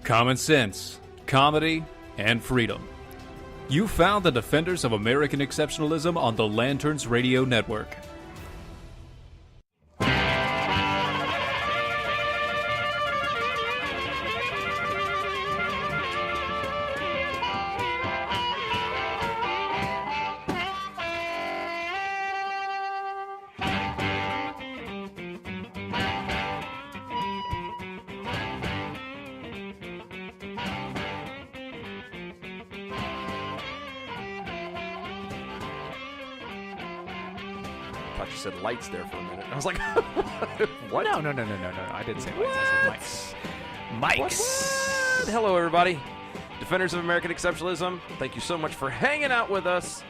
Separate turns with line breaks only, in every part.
common sense, comedy, and freedom. You found the Defenders of American Exceptionalism on the Lanterns Radio Network.
Said lights there for a minute. I was like, what?
No. I didn't say lights. I said mics.
What? Hello, everybody. Defenders of American Exceptionalism, thank you so much for hanging out with us.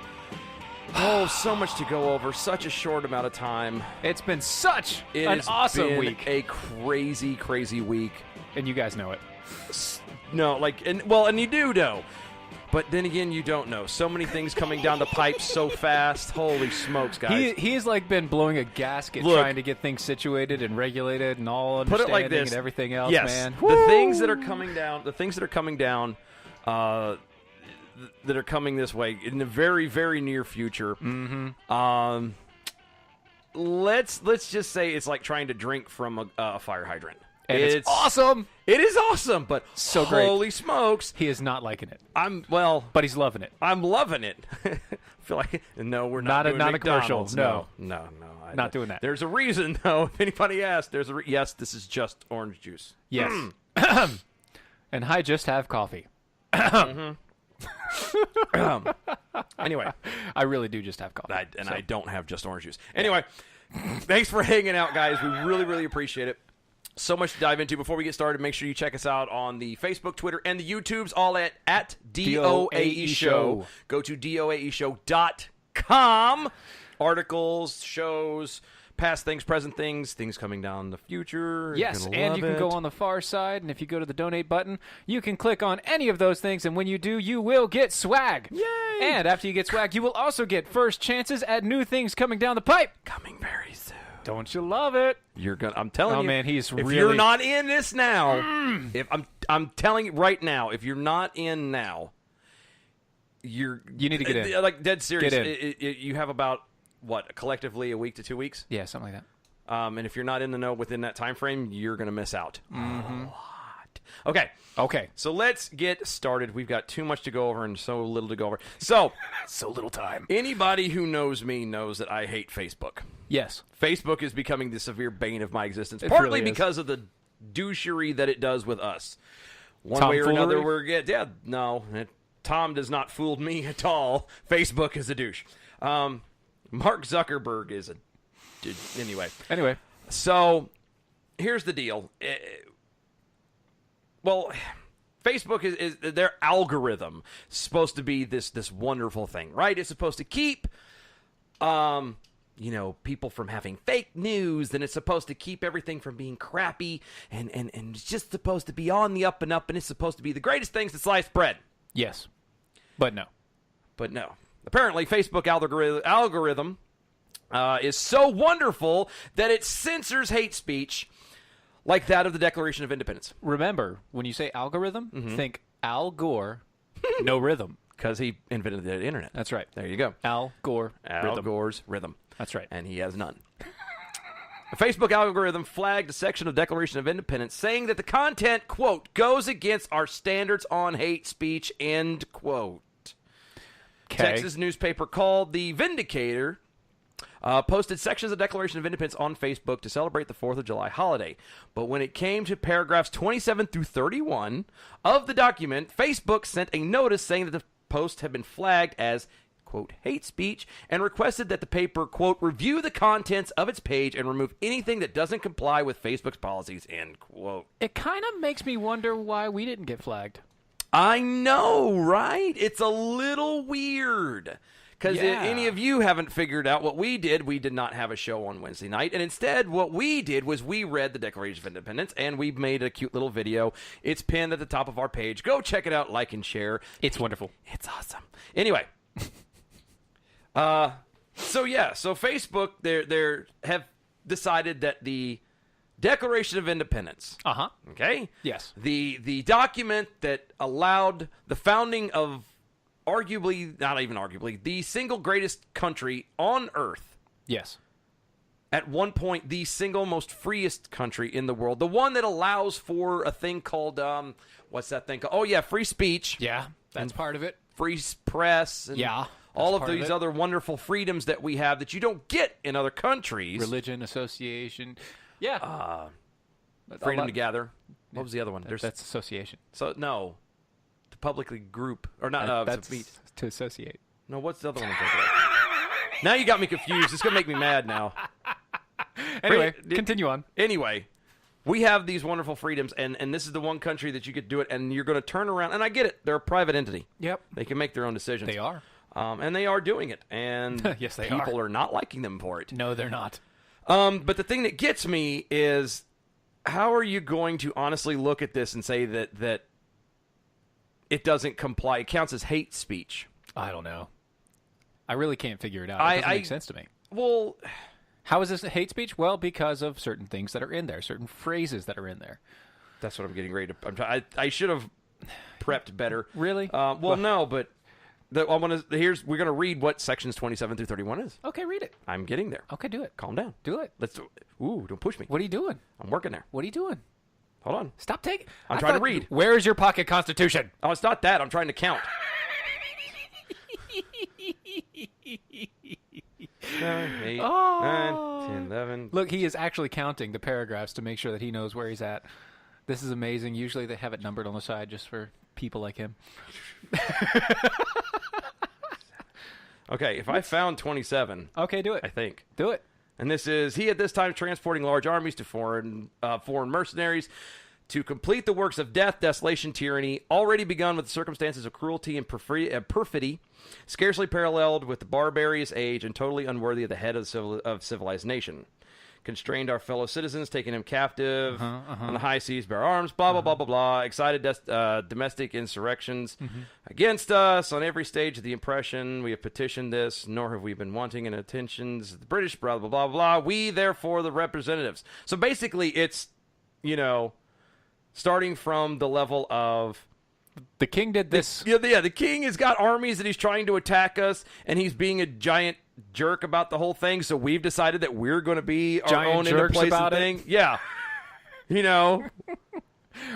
Oh, so much to go over. Such a short amount of time.
It's been such an awesome week.
A crazy, crazy week.
And you guys know it.
No, and you do know. But then again, you don't know. So many things coming down the pipe so fast. Holy smokes, guys.
He's like been blowing a gasket trying to get things situated and regulated and all understanding
put it like this.
And everything else,
yes.
man.
The things that are coming down, that are coming this way in the very, very near future.
Mm-hmm.
Let's just say it's like trying to drink from a fire hydrant.
And it's awesome.
It is awesome, but
so great.
Holy smokes.
He is not liking it.
But
he's loving it.
I'm loving it. I feel like, no, we're not doing
not
McDonald's.
A commercial.
No.
Not doing that.
There's a reason, though. If anybody asks, yes, this is just orange juice.
Yes. And I just have coffee.
Anyway.
I really do just have coffee.
I don't have just orange juice. Anyway, thanks for hanging out, guys. We really, really appreciate it. So much to dive into. Before we get started, make sure you check us out on the Facebook, Twitter, and the YouTubes, all at DOAE Show. Go to DOAEShow.com. Articles, shows, past things, present things, things coming down the future.
Yes, and you can go on the far side, and if you go to the donate button, you can click on any of those things, and when you do, you will get swag.
Yay!
And after you get swag, you will also get first chances at new things coming down the pipe.
Coming very soon.
Don't you love it?
I'm telling you.
Oh man, he's
if
really.
If you're not in this now, if I'm telling you right now, if you're not in now, you
need to get in.
Like dead serious.
Get in.
You have about collectively a week to 2 weeks.
Yeah, something like that.
And if you're not in the know within that time frame, you're gonna miss out.
Mm-hmm.
Okay. So let's get started. We've got too much to go over and so little to go over. So
little time.
Anybody who knows me knows that I hate Facebook.
Yes.
Facebook is becoming the severe bane of my existence,
It
partly
really is.
because of the douchery that it does with us. One
Tom
way or
foolery?
another, Tom does not fool me at all. Facebook is a douche. Mark Zuckerberg is Anyway. So, here's the deal. Facebook is their algorithm supposed to be this wonderful thing, right? It's supposed to keep people from having fake news, and it's supposed to keep everything from being crappy, and it's just supposed to be on the up and up, and it's supposed to be the greatest things to slice bread.
Yes. But no.
Apparently, Facebook algorithm is so wonderful that it censors hate speech like that of the Declaration of Independence.
Remember, when you say algorithm, think Al Gore, no rhythm.
Because he invented the internet.
That's right.
There you go.
Al Gore, rhythm.
Gore's rhythm.
That's right.
And he has none. The Facebook algorithm flagged a section of Declaration of Independence saying that the content, quote, goes against our standards on hate speech, end quote. Texas newspaper called The Vindicator posted sections of Declaration of Independence on Facebook to celebrate the 4th of July holiday. But when it came to paragraphs 27 through 31 of the document, Facebook sent a notice saying that the post had been flagged as, quote, hate speech, and requested that the paper, quote, review the contents of its page and remove anything that doesn't comply with Facebook's policies, end quote.
It kind of makes me wonder why we didn't get flagged.
I know, right? It's a little weird. Because any of you haven't figured out what we did not have a show on Wednesday night. And instead, what we did was we read the Declaration of Independence, and we made a cute little video. It's pinned at the top of our page. Go check it out, like and share.
It's wonderful.
It's awesome. Anyway. So Facebook, they have decided that the Declaration of Independence.
Uh-huh.
Okay?
Yes.
The document that allowed the founding of not even arguably, the single greatest country on earth.
Yes.
At one point, the single most freest country in the world. The one that allows for a thing called, what's that thing called? Oh, yeah, free speech.
Yeah, that's part of it.
Free press. And
Yeah.
all of
part of
these
it.
other wonderful freedoms that we have that you don't get in other countries.
Religion, association. Yeah.
Freedom to gather. What was the other one?
That's association.
So, no. To publicly group. Or not,
That's
to meet.
to associate.
No, what's the other one I'm thinking of? Now you got me confused. It's going to make me mad now.
Anyway, continue on.
Anyway, we have these wonderful freedoms, and this is the one country that you could do it, and you're going to turn around. And I get it. They're a private entity.
Yep.
They can make their own decisions.
They are.
And they are doing it. And
Yes, they
people are not liking them for it.
No, they're not.
But the thing that gets me is, how are you going to honestly look at this and say that it doesn't comply? It counts as hate speech.
I don't know. I really can't figure it out. It doesn't make sense to me.
Well,
how is this hate speech? Well, because of certain things that are in there, certain phrases that are in there.
that's what I'm getting ready to. I should have prepped better.
Really?
No, but we're gonna read what sections 27 through 31 is.
Okay, read it.
I'm getting there.
Okay, do it.
Calm down.
Do it.
Let's do. Ooh, don't push me.
What are you doing?
I'm working there.
What are you doing?
Hold on.
Stop taking.
I'm trying to read.
Where is your pocket constitution?
Oh, it's not that. I'm trying to count. 9, 8, 9, 10, 11.
Look, he is actually counting the paragraphs to make sure that he knows where he's at. This is amazing. Usually they have it numbered on the side just for people like him.
Okay, if I found 27,
Okay, do it.
I think.
Do it.
And this is, he at this time transporting large armies to foreign mercenaries to complete the works of death, desolation, tyranny, already begun with the circumstances of cruelty and perfidy, scarcely paralleled with the barbarous age and totally unworthy of the head of civilized nation. Constrained our fellow citizens, taking him captive on the high seas, bear arms, blah, blah, blah, blah, blah. Excited domestic insurrections against us on every stage of the oppression. We have petitioned this, nor have we been wanting in attentions. The British, blah, blah, blah, blah. We, therefore, the representatives. So basically, it's, starting from the level of...
The king did this.
The king has got armies that he's trying to attack us, and he's being a giant jerk about the whole thing, so we've decided that we're going to be our
Giant
own
jerks
interplace
about it?
thing. Yeah.
We're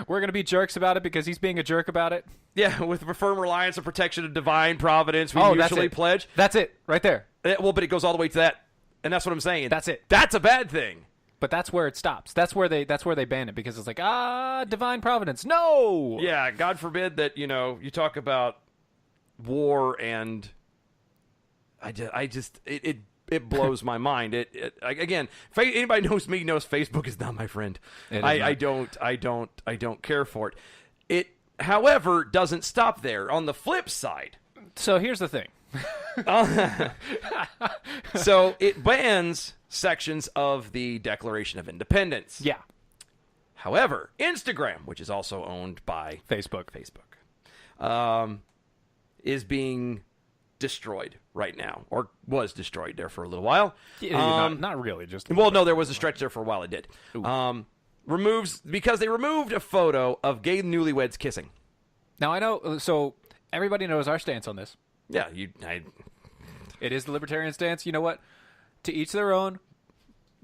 going to be jerks about it because he's being a jerk about it.
Yeah, with firm reliance and protection of divine providence, we
that's
mutually
it.
pledge.
That's it, right there.
But it goes all the way to that, and that's what I'm saying.
That's it.
That's a bad thing.
But that's where it stops. That's where they ban it because it's like, divine providence. No.
Yeah, God forbid that, you talk about war and it blows my mind. Again, anybody knows me knows Facebook is not my friend. I don't care for it. It, however, doesn't stop there. On the flip side.
So here's the thing.
So it bans sections of the Declaration of Independence.
Yeah.
However, Instagram, which is also owned by
Facebook,
is being destroyed right now, or was destroyed there for a little while.
Not really, just...
Well, no, there was a stretch there for a while it did. Because they removed a photo of gay newlyweds kissing.
Now, I know, so everybody knows our stance on this.
Yeah,
It is the libertarian stance. You know what? To each their own.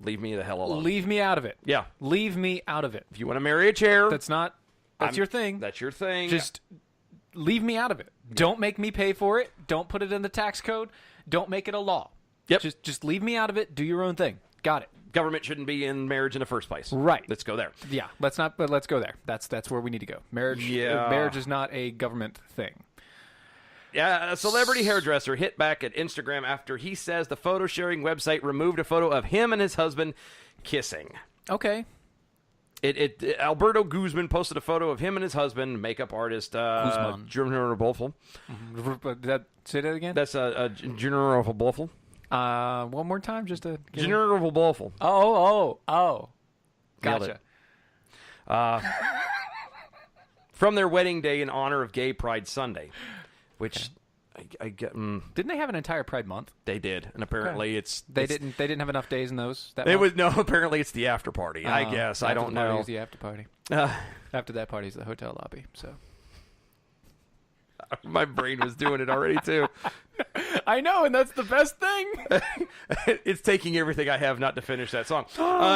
Leave me the hell alone.
Leave me out of it.
Yeah.
Leave me out of it.
If you want to marry a chair...
That's your thing.
That's your thing.
Just leave me out of it. Yeah. Don't make me pay for it. Don't put it in the tax code. Don't make it a law.
Yep.
Just leave me out of it. Do your own thing. Got it.
Government shouldn't be in marriage in the first place.
Right.
Let's go there.
Yeah. Let's go there. That's where we need to go. Marriage is not a government thing.
Yeah, a celebrity hairdresser hit back at Instagram after he says the photo sharing website removed a photo of him and his husband kissing.
Okay.
Alberto Guzman posted a photo of him and his husband, makeup artist Junior Bolfel.
Say that again?
That's Junior Bolfel.
One more time, just to
Junior Bolfel.
Oh. Gotcha.
From their wedding day in honor of Gay Pride Sunday. Which I get.
Didn't they have an entire Pride Month?
They did, and apparently
They didn't have enough days in those.
Apparently it's the after party. I guess I don't know.
The after party. After that party is the hotel lobby. So
my brain was doing it already too.
I know, and that's the best thing.
It's taking everything I have not to finish that song.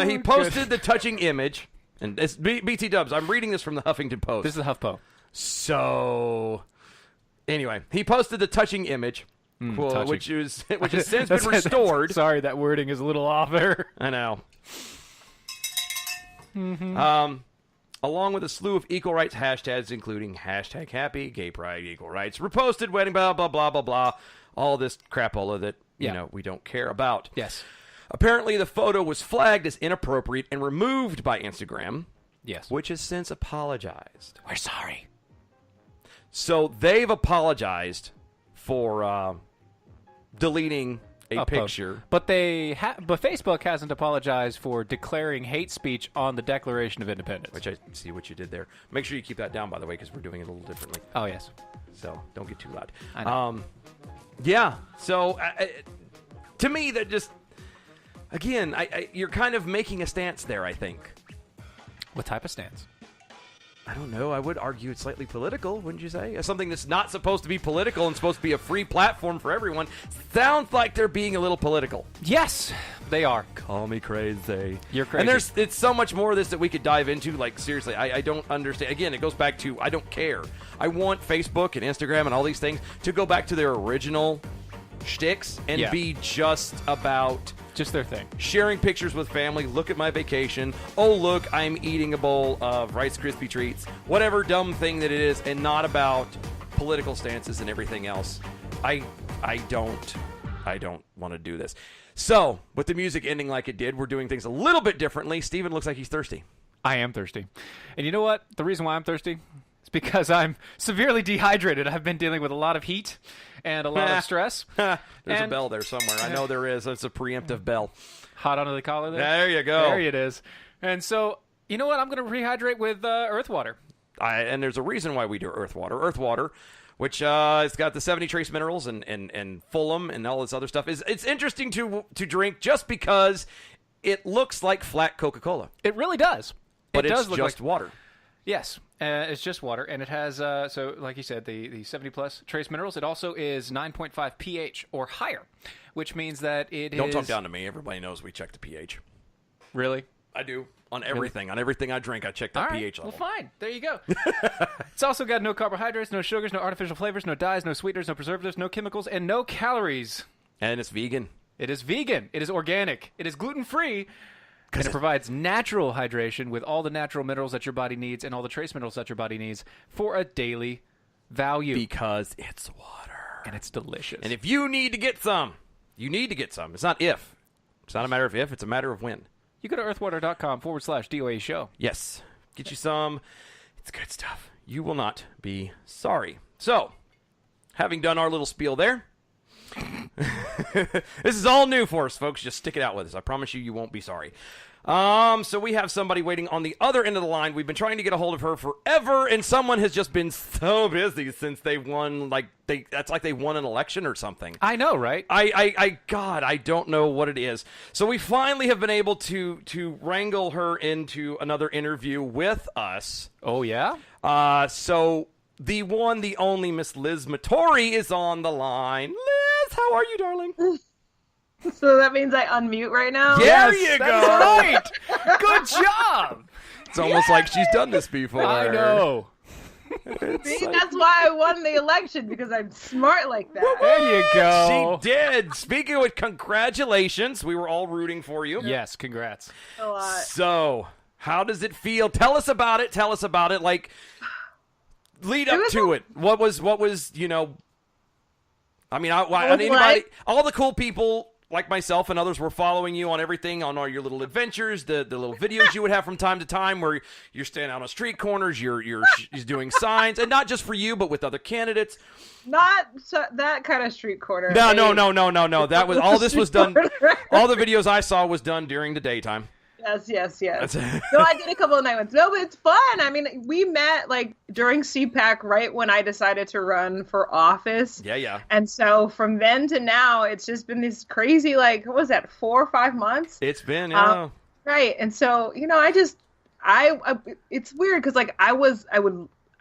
He posted the touching image, and it's BT Dubs. I'm reading this from the Huffington Post.
This is the HuffPo.
So, anyway, he posted the touching image, which has since been restored.
Sorry, that wording is a little off there.
I know. Along with a slew of equal rights hashtags, including hashtag happy, gay pride, equal rights, reposted wedding, blah, blah, blah, blah, blah. All this crapola that, we don't care about.
Yes.
Apparently, the photo was flagged as inappropriate and removed by Instagram.
Yes.
Which has since apologized.
We're sorry.
So they've apologized for deleting a picture.
But but Facebook hasn't apologized for declaring hate speech on the Declaration of Independence.
Which I see what you did there. Make sure you keep that down, by the way, because we're doing it a little differently.
Oh, yes.
So don't get too loud.
I know.
Yeah. So to me, that just, again, you're kind of making a stance there, I think.
What type of stance?
I don't know. I would argue it's slightly political, wouldn't you say? Something that's not supposed to be political and supposed to be a free platform for everyone sounds like they're being a little political.
Yes, they are.
Call me crazy.
You're crazy.
And it's so much more of this that we could dive into. Like, seriously, I don't understand. Again, it goes back to I don't care. I want Facebook and Instagram and all these things to go back to their original shticks and be just about...
Just their thing.
Sharing pictures with family. Look at my vacation. Oh, look, I'm eating a bowl of Rice Krispie treats. Whatever dumb thing that it is, and not about political stances and everything else. I don't want to do this. So, with the music ending like it did, we're doing things a little bit differently. Steven looks like he's thirsty.
I am thirsty. And you know what? The reason why I'm thirsty is because I'm severely dehydrated. I've been dealing with a lot of heat and a lot of stress.
There's a bell there somewhere. I know there is. It's a preemptive bell.
Hot under the collar there?
There you go.
There it is. And so, you know what? I'm going to rehydrate with earth water.
And there's a reason why we do earth water. Earth water, which it's got the 70 trace minerals and Fulham and all this other stuff. It's interesting to drink just because it looks like flat Coca-Cola.
It really does.
But
it's
just like water.
Yes, it's just water, and it has, so like you said, the 70-plus trace minerals. It also is 9.5 pH or higher, which means that
Don't talk down to me. Everybody knows we check the pH.
Really?
I do. On everything. Really? On everything I drink, I check that pH level.
Well, fine. There you go. It's also got no carbohydrates, no sugars, no artificial flavors, no dyes, no sweeteners, no preservatives, no chemicals, and no calories.
And it's vegan.
It is vegan. It is organic. It is gluten-free. And it provides natural hydration with all the natural minerals that your body needs and all the trace minerals that your body needs for a daily value.
Because it's water.
And it's delicious.
And if you need to get some, you need to get some. It's not if. It's not a matter of if. It's a matter of when.
You go to earthwater.com/DOA show.
Yes. Get you some. It's good stuff. You will not be sorry. So, having done our little spiel there, this is all new for us, folks. Just stick it out with us. I promise you won't be sorry. So we have somebody waiting on the other end of the line. We've been trying to get a hold of her forever, and someone has just been so busy since they won. That's like they won an election or something.
I know, right?
God, I don't know what it is. So we finally have been able to wrangle her into another interview with us.
Oh yeah.
So the one, the only Miss Liz Mattori is on the line. Liz, how are you, darling?
So that means I unmute right now?
Yes, there you go.
Right. Good job.
It's almost like she's done this before.
I know.
See, that's why I won the election, because I'm smart like that.
There you go.
She did. Speaking of it, congratulations. We were all rooting for you.
Yes, congrats.
A lot.
So, how does it feel? Tell us about it. Like, lead up to it. What was, I mean, anybody, all the cool people like myself and others were following you on everything, on all your little adventures, the little videos you would have from time to time where you're standing out on street corners, you're doing signs, and not just for you, but with other candidates.
Not that kind of street corner.
No. That was all. This was done. All the videos I saw was done during the daytime.
Yes. No, I did a couple of night ones. No, but it's fun. I mean, we met like during CPAC, right when I decided to run for office.
Yeah.
And so from then to now, it's just been this crazy, like, what was that, 4 or 5 months?
It's been, yeah.
Right. And so, I it's weird because like I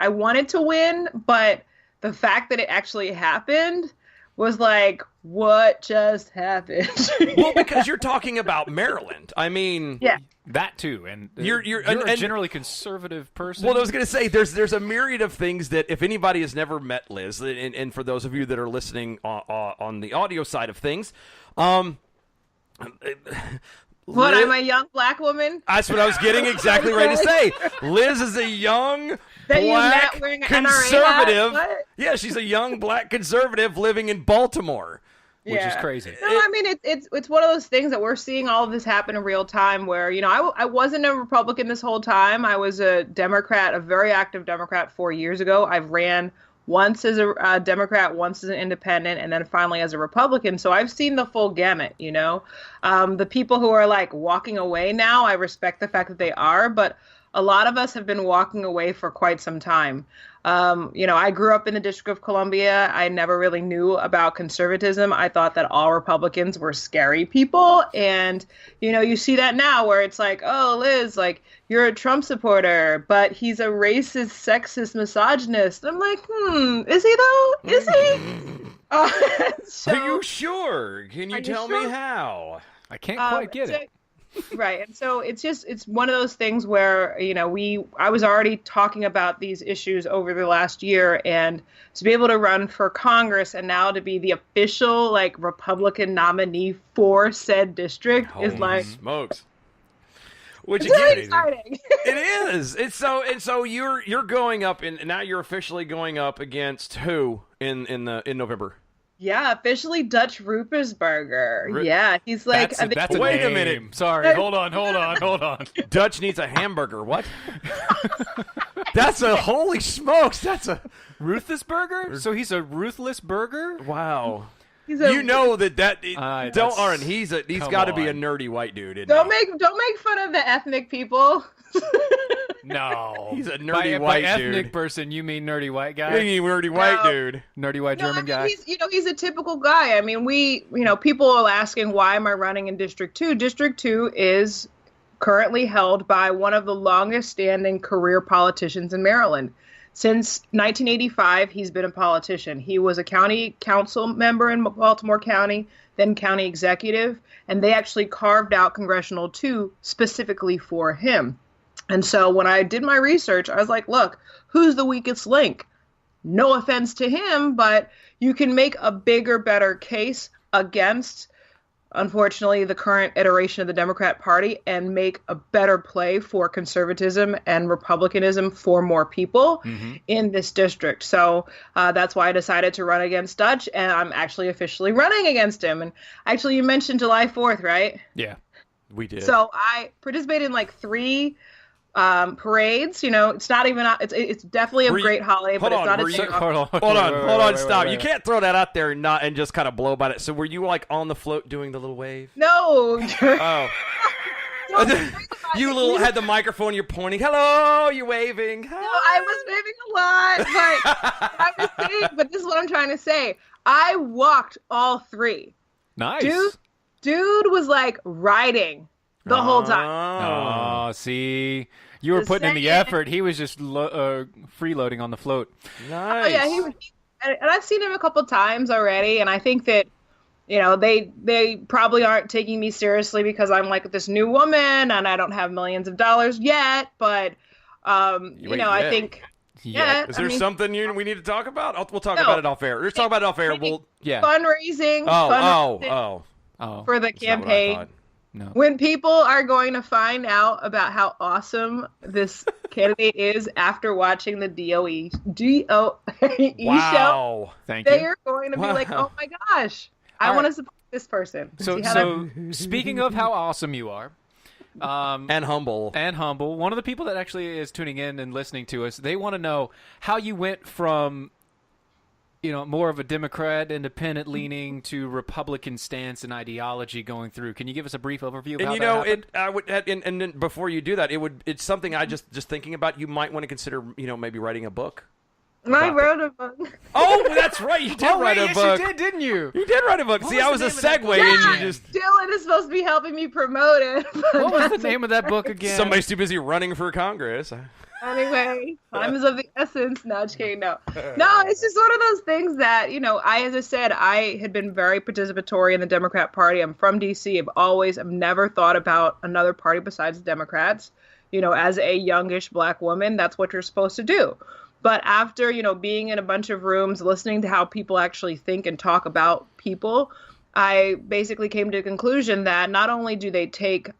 wanted to win, but the fact that it actually happened was like, what just happened?
Well, because you're talking about Maryland. I mean,
yeah,
that too, and
you're
a generally conservative person.
Well, I was going to say there's a myriad of things that if anybody has never met Liz, and for those of you that are listening on the audio side of things,
what,
Liz,
I'm a young black woman?
That's what I was getting exactly ready to say. Liz is a young black conservative. Yeah, she's a young black conservative living in Baltimore.
Which is crazy.
No, I mean, it's one of those things that we're seeing all of this happen in real time where, I wasn't a Republican this whole time. I was a Democrat, a very active Democrat 4 years ago. I've ran once as a Democrat, once as an independent, and then finally as a Republican. So I've seen the full gamut, The people who are like walking away now, I respect the fact that they are, but a lot of us have been walking away for quite some time. I grew up in the District of Columbia. I never really knew about conservatism. I thought that all Republicans were scary people. And, you see that now where it's like, oh, Liz, like, you're a Trump supporter, but he's a racist, sexist, misogynist. I'm like, is he though? Is he?
Are you sure? Can you tell me how?
I can't quite get it.
Right. And so it's one of those things where, I was already talking about these issues over the last year, and to be able to run for Congress and now to be the official like Republican nominee for said district is like
smokes. Which
it's really exciting.
It is. It's so you're going up and now you're officially going up against who in November?
Yeah, officially Dutch Ruppersberger. Yeah, he's like.
That's
wait
a
a minute.
Sorry, hold on.
Dutch needs a hamburger. What? That's a holy smokes. That's a
Ruthlessburger. So he's a ruthless burger.
Wow.
He's
that he's got to be a nerdy white dude.
Don't make fun of the ethnic people.
No,
he's a nerdy white
by
dude.
Ethnic person, you mean nerdy white guy?
You mean nerdy white dude?
Nerdy white German guy.
He's a typical guy. I mean, people are asking why am I running in District 2? District 2 is currently held by one of the longest-standing career politicians in Maryland. Since 1985, he's been a politician. He was a county council member in Baltimore County, then county executive, and they actually carved out Congressional 2 specifically for him. And so when I did my research, I was like, look, who's the weakest link? No offense to him, but you can make a bigger, better case against, unfortunately, the current iteration of the Democrat Party and make a better play for conservatism and republicanism for more people in this district. So that's why I decided to run against Dutch, and I'm actually officially running against him. And actually, you mentioned July 4th, right?
Yeah,
we did.
So I participated in like 3 parades. It's not even. It's definitely a great holiday, but it's not a day off.
Hold on, stop! You can't throw that out there and just kind of blow by it. So were you like on the float doing the little wave?
No.
Oh. You had the microphone. You're pointing. Hello. You're waving.
No, I was waving a lot, but this is what I'm trying to say. I walked all 3.
Nice.
Dude was like riding the whole time.
Oh, see, you were putting in the effort. He was just freeloading on the float.
Nice.
Oh, yeah, and I've seen him a couple times already, and I think that they probably aren't taking me seriously because I'm like this new woman and I don't have millions of dollars yet. But I think. Yeah.
Is there something we need to talk about? We'll talk about it off air. Let's talk about it off air.
Fundraising. For the campaign.
No.
When people are going to find out about how awesome this candidate is after watching the DOE show,
Thank
they
you.
are going to be like, oh my gosh, I want to support this person.
So speaking of how awesome you are,
and humble,
one of the people that actually is tuning in and listening to us, they want to know how you went from more of a Democrat, independent leaning to Republican stance and ideology going through. Can you give us a brief overview of how that happened?
I would, and then before you do that, it's something I just thinking about. You might want to consider, maybe writing a book.
I wrote a book.
Oh, that's right. You did write a book.
Yes, you did, didn't you?
You did write a book. See, I was a segue, and you just.
Dylan is supposed to be helping me promote it.
What was the name of that book again?
Somebody's too busy running for Congress.
Anyway, time is of the essence. No, just kidding. No, it's just one of those things that, as I said, I had been very participatory in the Democrat Party. I'm from D.C. I've never thought about another party besides the Democrats. As a youngish black woman, that's what you're supposed to do. But after, being in a bunch of rooms, listening to how people actually think and talk about people, I basically came to the conclusion that not only do they take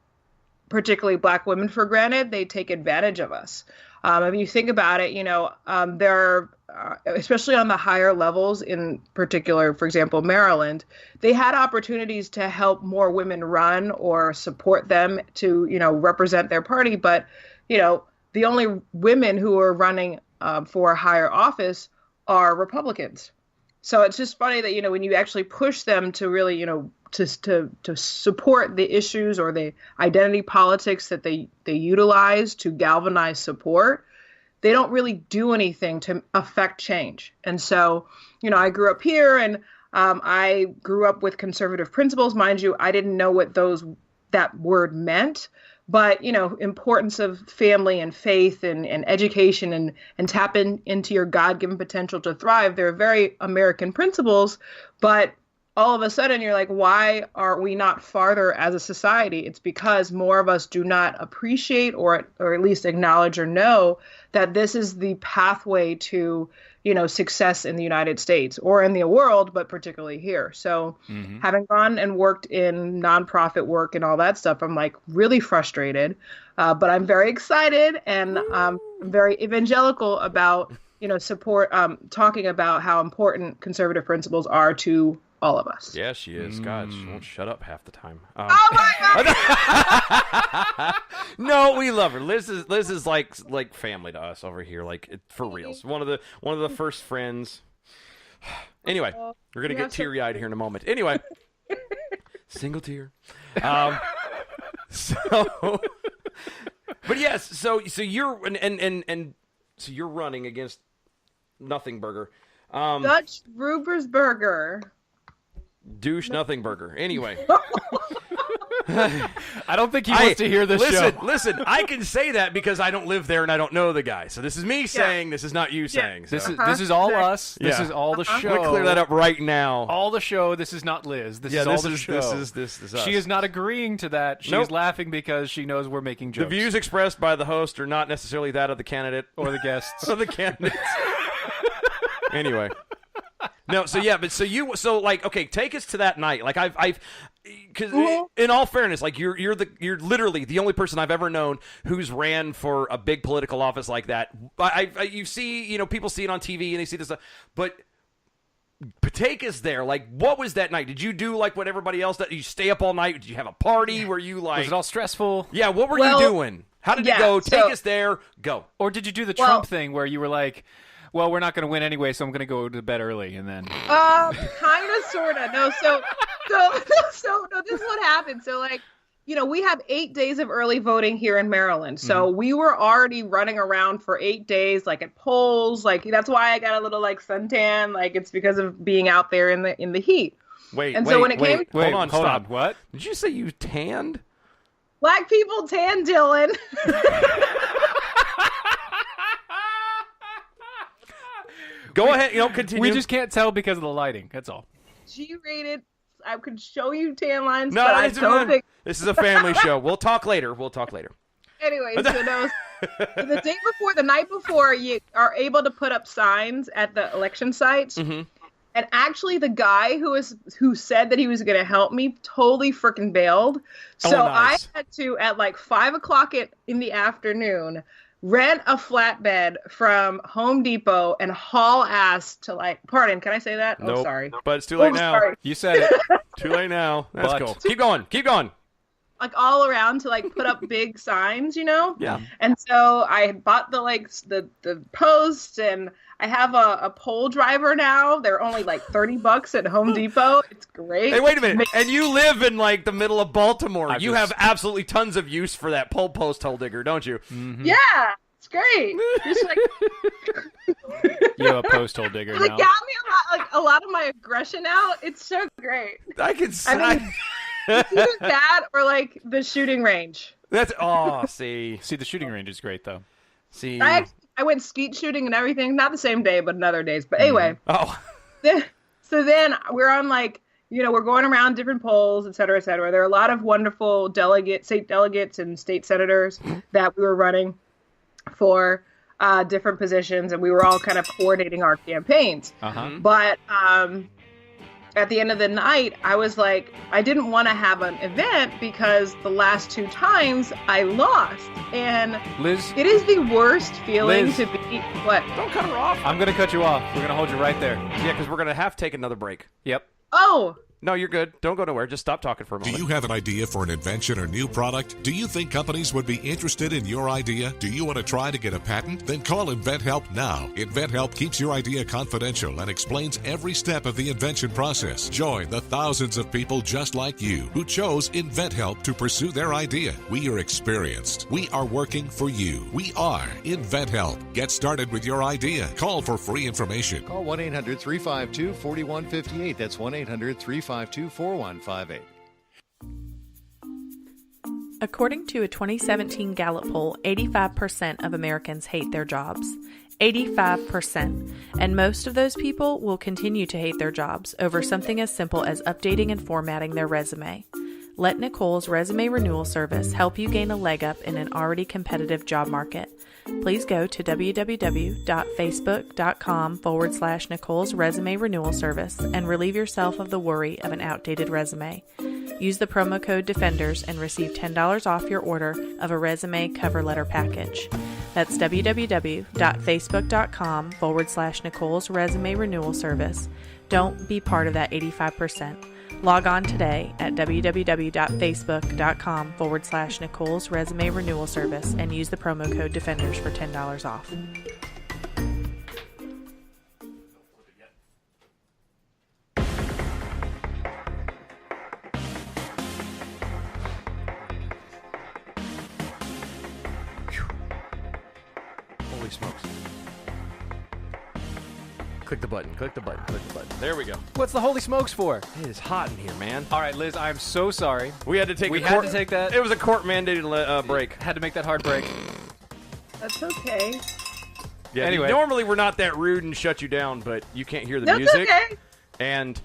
particularly black women for granted, they take advantage of us. If you think about it, there are, especially on the higher levels, in particular, for example, Maryland, they had opportunities to help more women run or support them to, represent their party. But, the only women who are running for a higher office are Republicans. So it's just funny that, when you actually push them to really, to support the issues or the identity politics that they utilize to galvanize support, they don't really do anything to affect change. And so, I grew up here and I grew up with conservative principles. Mind you, I didn't know what that word meant. But, importance of family and faith and education and tap into your God-given potential to thrive. They're very American principles, but all of a sudden you're like, why are we not farther as a society? It's because more of us do not appreciate or at least acknowledge or know that this is the pathway to, success in the United States or in the world, but particularly here. So having gone and worked in nonprofit work and all that stuff, I'm like really frustrated, but I'm very excited and I'm very evangelical about, support, talking about how important conservative principles are to all of us.
Yeah, she is. God, she won't shut up half the time.
Oh my God!
No, we love her. Liz is like family to us over here, for reals. One of the first friends. Anyway, we're gonna get teary-eyed here in a moment. Anyway, single tear. So, but yes, so you're so you're running against Nothing Burger,
Dutch Rubersberger.
Douche Nothing Burger. Anyway.
I don't think he wants to hear this show.
Listen, I can say that because I don't live there and I don't know the guy. So this is me saying, this is not you saying. So.
This is all us. This is all the show.
I'm going to clear that up right now.
All the show. This is not Liz. This is all the show.
This is us.
She is not agreeing to that. She is laughing because she knows we're making jokes.
The views expressed by the host are not necessarily that of the candidate.
Or the guests.
Or the candidates. Anyway. No, okay, take us to that night. Because in all fairness, you're literally the only person I've ever known who's ran for a big political office like that. You see, people see it on TV and they see this stuff, but take us there. What was that night? Did you do what everybody else does? Did you stay up all night? Did you have a party? Were you
Was it all stressful?
Yeah, what were you doing? How did it go? Take us there. Go.
Or did you do the Trump thing where you were like, well, we're not going to win anyway, so I'm going to go to bed early, and then.
Kind of, sort of. No, so no, this is what happened. So, we have 8 days of early voting here in Maryland. So we were already running around for 8 days, at polls. That's why I got a little suntan. It's because of being out there in the heat.
Wait,
hold on,
stop.
What?
Did you say you tanned?
Black people tan, Dylan.
Go ahead, continue.
We just can't tell because of the lighting. That's all.
G-rated. I could show you tan lines,
no,
but I don't think.
This is a family show. We'll talk later.
Anyway, so the night before, you are able to put up signs at the election sites. Mm-hmm. And actually, the guy who said that he was going to help me totally freaking bailed. So
nice.
I had to, at 5 o'clock in the afternoon, rent a flatbed from Home Depot and haul ass to pardon, can I say that?
Nope.
Oh, sorry.
But it's too late now.
Sorry.
You said it.
Too late now. That's
But.
cool. Keep going.
All around to put up big signs,
Yeah.
And so I bought the posts and I have a pole driver now. They're only like $30 at Home Depot. It's great.
Hey, wait a minute. And you live in like the middle of Baltimore. You have
just-
absolutely tons of use for that pole post hole digger, don't you?
Yeah, it's great. Just like
You have a post hole digger
it
now.
got me a lot of my aggression out. It's so great.
I can see.
I mean, it's either that or like the shooting range.
That's see.
See, the shooting range is great, though.
See.
I went skeet shooting and everything. Not the same day, but in other days. But anyway,
Oh.
so then we're on like, we're going around different polls, et cetera, et cetera. There are a lot of wonderful state delegates and state senators that we were running for different positions, and we were all kind of coordinating our campaigns. But at the end of the night, I was like, I didn't want to have an event because the last 2 times I lost. And
Liz,
it is the worst feeling
Liz.
to be, what?
Don't cut her off.
I'm going to cut you off. We're going to hold you right there.
Yeah, because we're going to have to take another break.
Yep.
Oh,
No, you're good. Don't go nowhere. Just stop talking for a
Do
moment.
you have an idea for an invention or new product? Do you think companies would be interested in your idea? Do you want to try to get a patent? Then call InventHelp now. InventHelp keeps your idea confidential and explains every step of the invention process. Join the thousands of people just like you who chose InventHelp to pursue their idea. We are experienced. We are working for you. We are InventHelp. Get started with your idea. Call for free information.
Call 1-800-352-4158. That's 1-800-352-4158.
According to a 2017 Gallup poll, 85% of Americans hate their jobs. 85%. And most of those people will continue to hate their jobs over something as simple as updating and formatting their resume. Let Nicole's Resume Renewal Service help you gain a leg up in an already competitive job market. Please go to www.facebook.com/Nicole's Resume Renewal Service and relieve yourself of the worry of an outdated resume. Use the promo code DEFENDERS and receive $10 off your order of a resume cover letter package. That's www.facebook.com/Nicole's Resume Renewal Service. Don't be part of that 85%. Log on today at www.facebook.com/Nicole's Resume Renewal Service and use the promo code DEFENDERS for $10 off.
Holy smokes. Click the button. Click the button. Click the button. There we go.
What's the holy smokes for?
It is hot in here, man.
All right, Liz, I'm so sorry.
We had to take.
We had to take that.
It was a court-mandated break.
Had to make that hard break.
that's okay.
Yeah.
Anyway.
Normally we're not that rude and shut you down, but you can't hear the
That's
music.
okay.
And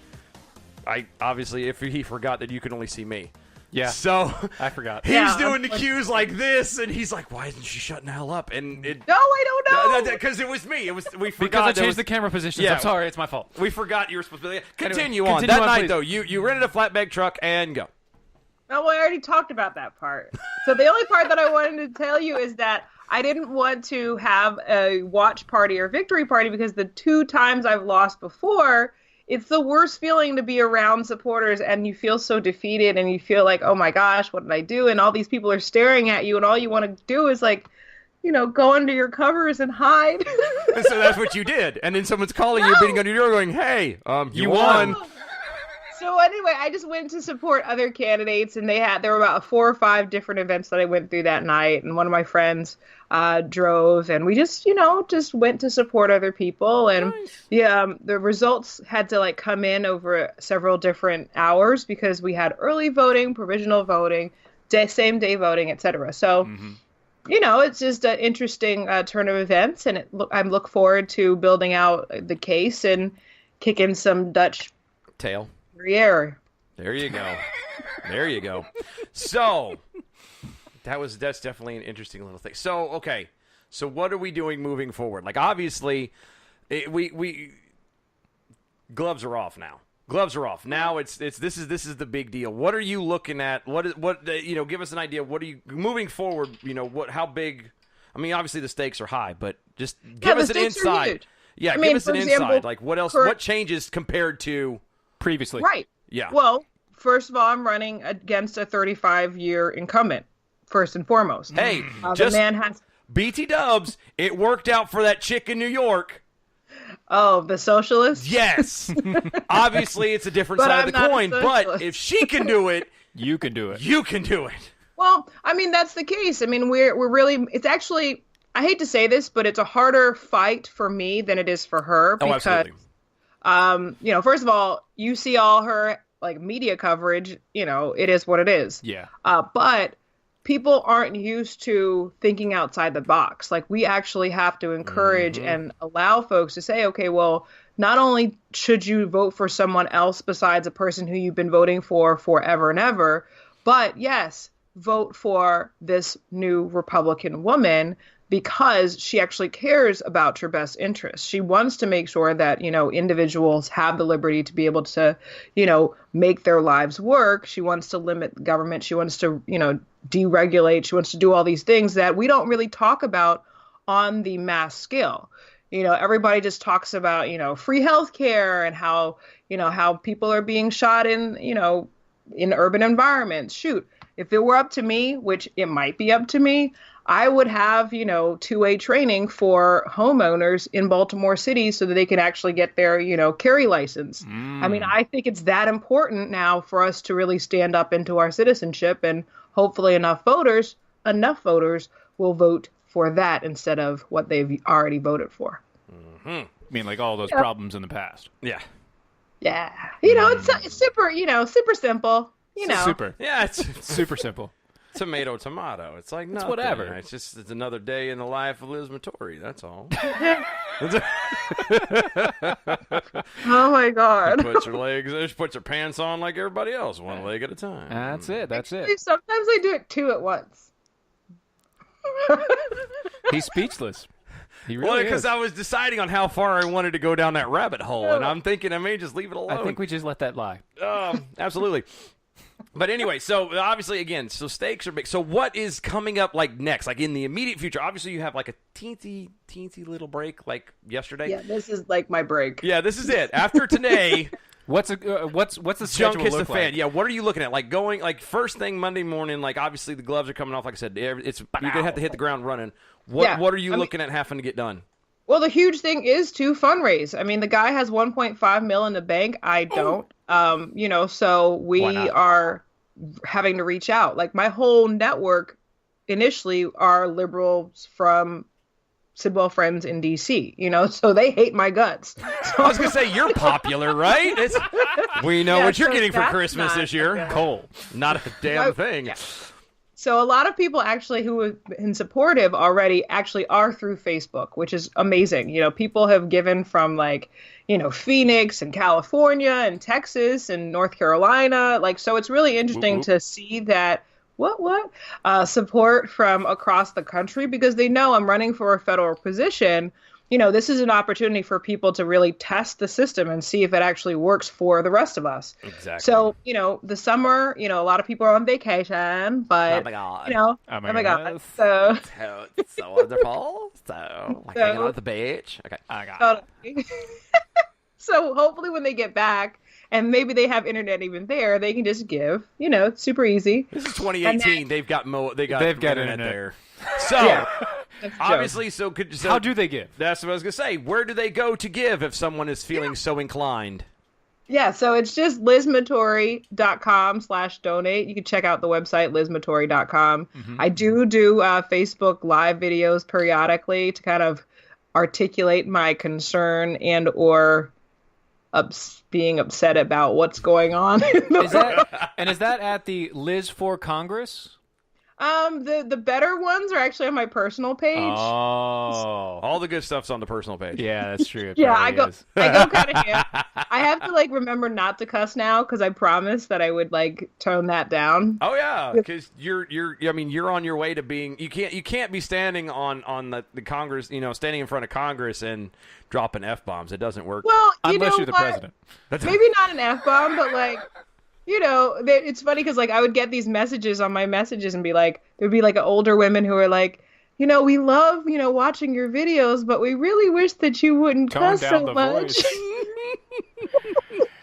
I obviously, if he forgot that you can only see me.
Yeah.
So
I forgot.
he's
Yeah,
doing the cues like this, and he's like, "Why isn't she shutting the hell up?" And it.
No, I don't know.
Because it was me. We forgot.
Because I
there
changed
was-
the camera positions.
Yeah.
I'm sorry. It's my fault.
We forgot your responsibility.
Anyway,
Continue on.
continue
That
on,
night,
please.
though, you rented a flatbed truck and go.
Oh, well, I already talked about that part. So the only part that I wanted to tell you is that I didn't want to have a watch party or victory party because the 2 times I've lost before, it's the worst feeling to be around supporters and you feel so defeated and you feel like, oh my gosh, what did I do? And all these people are staring at you and all you want to do is like, go under your covers and hide.
And so that's what you did. And then someone's calling you, beating on your door, going, "Hey, you won."
So anyway, I just went to support other candidates, and there were about 4 or 5 different events that I went through that night. And one of my friends drove, and we just went to support other people. And the results had to come in over several different hours because we had early voting, provisional voting, same day voting, etc. So. It's just an interesting turn of events, and I look forward to building out the case and kicking some Dutch
Tail.
Gruyere.
There you go. There you go. So that's definitely an interesting little thing. So okay. So what are we doing moving forward? Obviously, we gloves are off now. Gloves are off. Now this is the big deal. What are you looking at? Give us an idea. What are you moving forward? How big? I mean, obviously the stakes are high, but just give us an insight. Yeah, give us an insight. What else? What changes compared to
Previously.
Right.
Yeah.
Well, first of all, I'm running against a 35-year incumbent, first and foremost.
Hey,
the
just
man has.
BT Dubs, it worked out for that chick in New York.
Oh, the socialist?
Yes. Obviously, it's a different
But
side
I'm
of the
not a
coin. But
socialist.
if she can do it,
You can do it.
you can do it.
Well, I mean, that's the case. I mean, we're really, it's actually, I hate to say this, but it's a harder fight for me than it is for her.
Oh,
Because,
absolutely.
first of all, you see all her like media coverage, it is what it is.
Yeah.
But people aren't used to thinking outside the box. Like, we actually have to encourage and allow folks to say, okay, well, not only should you vote for someone else besides a person who you've been voting for forever and ever, but yes, vote for this new Republican woman because she actually cares about your best interests. She wants to make sure that, individuals have the liberty to be able to, make their lives work. She wants to limit the government. She wants to, deregulate. She wants to do all these things that we don't really talk about on the mass scale. Everybody just talks about, free healthcare and how people are being shot in urban environments. Shoot, if it were up to me, which it might be up to me, I would have, 2-way training for homeowners in Baltimore City so that they can actually get their, carry license. I mean, I think it's that important now for us to really stand up into our citizenship, and hopefully enough voters will vote for that instead of what they've already voted for.
I mean, like all those problems in the past.
Yeah.
Yeah. It's super, super simple,
Super.
Yeah, it's
Super simple.
tomato. It's like nothing.
whatever.
It's another day in the life of Liz Mattori. That's all.
Oh my God.
She puts her pants on like everybody else, one leg at a time.
That's it.
Actually, sometimes I do it two at once.
He's speechless. He really
Well,
is.
because I was deciding on how far I wanted to go down that rabbit hole, and I'm thinking I may just leave it alone.
I think we just let that lie.
Absolutely. But anyway, so obviously, again, so stakes are big. So what is coming up like next? Like in the immediate future, obviously you have like a teensy little break like yesterday.
Yeah, this is like my break.
Yeah, this is it. After today,
What's the schedule
junk hits the
look
fan.
like?
Yeah, what are you looking at? Like going like first thing Monday morning, like obviously the gloves are coming off. Like I said, you're gonna have to hit the ground running. What are you looking at having to get done?
Well, the huge thing is to fundraise. I mean, the guy has 1.5 mil in the bank. I don't. So we are having to reach out. Like my whole network initially are liberals from Sidwell Friends in DC, so they hate my guts. So,
I was gonna say you're popular, right? We know what you're getting for Christmas this year.
Okay.
Coal, not a damn thing.
Yeah. So a lot of people actually who have been supportive already actually are through Facebook, which is amazing. People have given from like, Phoenix and California and Texas and North Carolina. Like, so it's really interesting to see that support from across the country because they know I'm running for a federal position. This is an opportunity for people to really test the system and see if it actually works for the rest of us.
Exactly.
So, the summer, a lot of people are on vacation, but,
Oh my God.
oh my God. So,
It's so wonderful. So like hanging out at the beach. Okay.
totally. So hopefully when they get back and maybe they have internet even there, they can just give, it's super easy.
This is 2018. They've got internet there. So
That's a
obviously,
How do they give?
That's what I was gonna say. Where do they go to give if someone is feeling so inclined?
Yeah, so it's just lizmattori.com/donate. You can check out the website, lizmattori.com.
Mm-hmm.
I do Facebook live videos periodically to kind of articulate my concern and or being upset about what's going on.
Is that at the Liz for Congress?
The better ones are actually on my personal page.
Oh.
All the good stuff's on the personal page.
Yeah, that's true. It
Yeah, I
probably
go
is.
kind of ham. I have to remember not to cuss now because I promised that I would tone that down.
Oh yeah, because you're on your way to being. You can't be standing on the Congress. Standing in front of Congress and dropping F-bombs. It doesn't work.
Well,
Unless you're the president.
Maybe not an F-bomb, but it's funny because I would get these messages on my messages and be like, there'd be older women who are like, we love, watching your videos, but we really wish that you wouldn't
Tone
cuss
down
so
the
much.
voice.